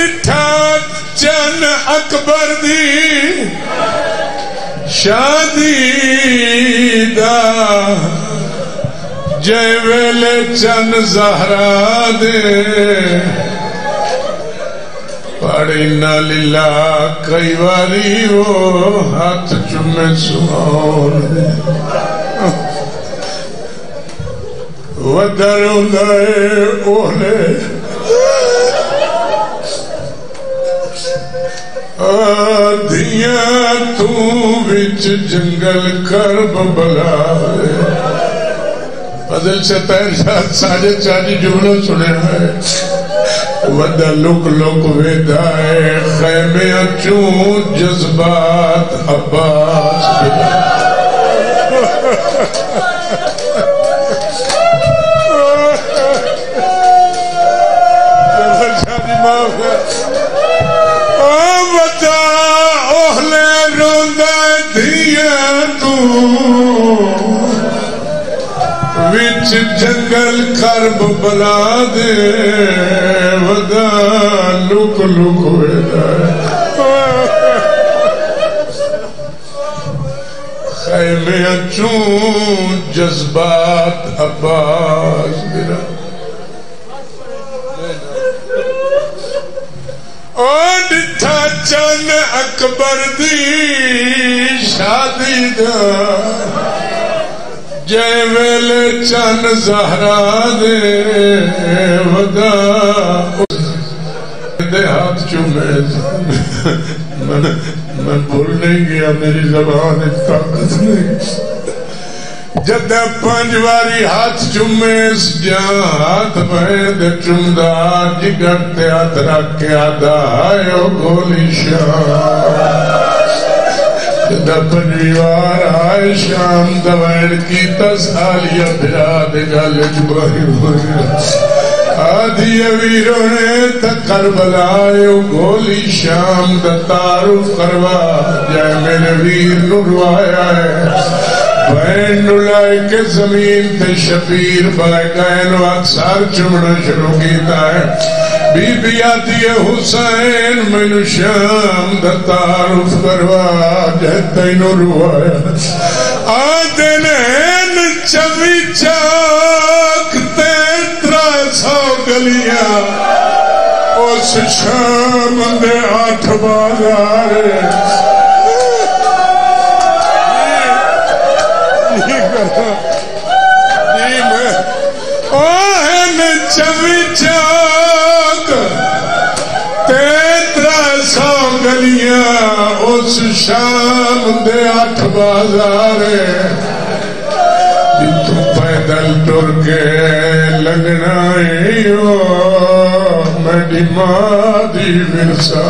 ڈٹھا چن اکبر دی شادی دا جے ویلے چن زہرا دے پڑی نہ لیلا کئی واری وہ ہاتھ چمے سوار دے ودر گئے اوہلے آدھیاں تو وچ جنگل کرب بلائے بدل سے تیر شاید ساجے چاجی جملہ سنے ہیں ودہ لک لک ویدائے خیمے چون جذبات عباس بلا ودہ اوہلے روندہ دھیاں تو وچ جنگل کرب بلا دے ودا لک لک ویدائے خیمے چون جذبات عباس بلا ڈٹھا چن اکبر دی شادی دا جے ویلے چن زہرا دے ودا دے ہاتھ چومے میں بھول نہیں گیا میری زبان طاقت نہیں جدہ پانچ واری ہاتھ چومے جہاں ہاتھ بہت چمدہ جگر تے ہاتھ رکھ کے آدھا آئے گولی شاہ جدہ پنجوار آئے شام دوائر کی تسالیہ بھرا دے گالج باہی ہوئی آدھی ویروں نے تکر بلائے گولی شام دا تعارف کروا جائے میرے ویر نروایا ہے بہن نلائے کے زمین تے شبیر بائے گائن و اکثر چمڑا شروع کیتا ہے بی بی آتی ہے حسین میں شام دا تعارف کروا جہتے نروایا آدھنین چوی چاک تیترہ سو گلیاں اس شام دے 8 بازار چوی چاک 1300 گلیاں اس شام دے 8 بازار تو پیدل ٹر کے لگنا میری ماں دی ورثہ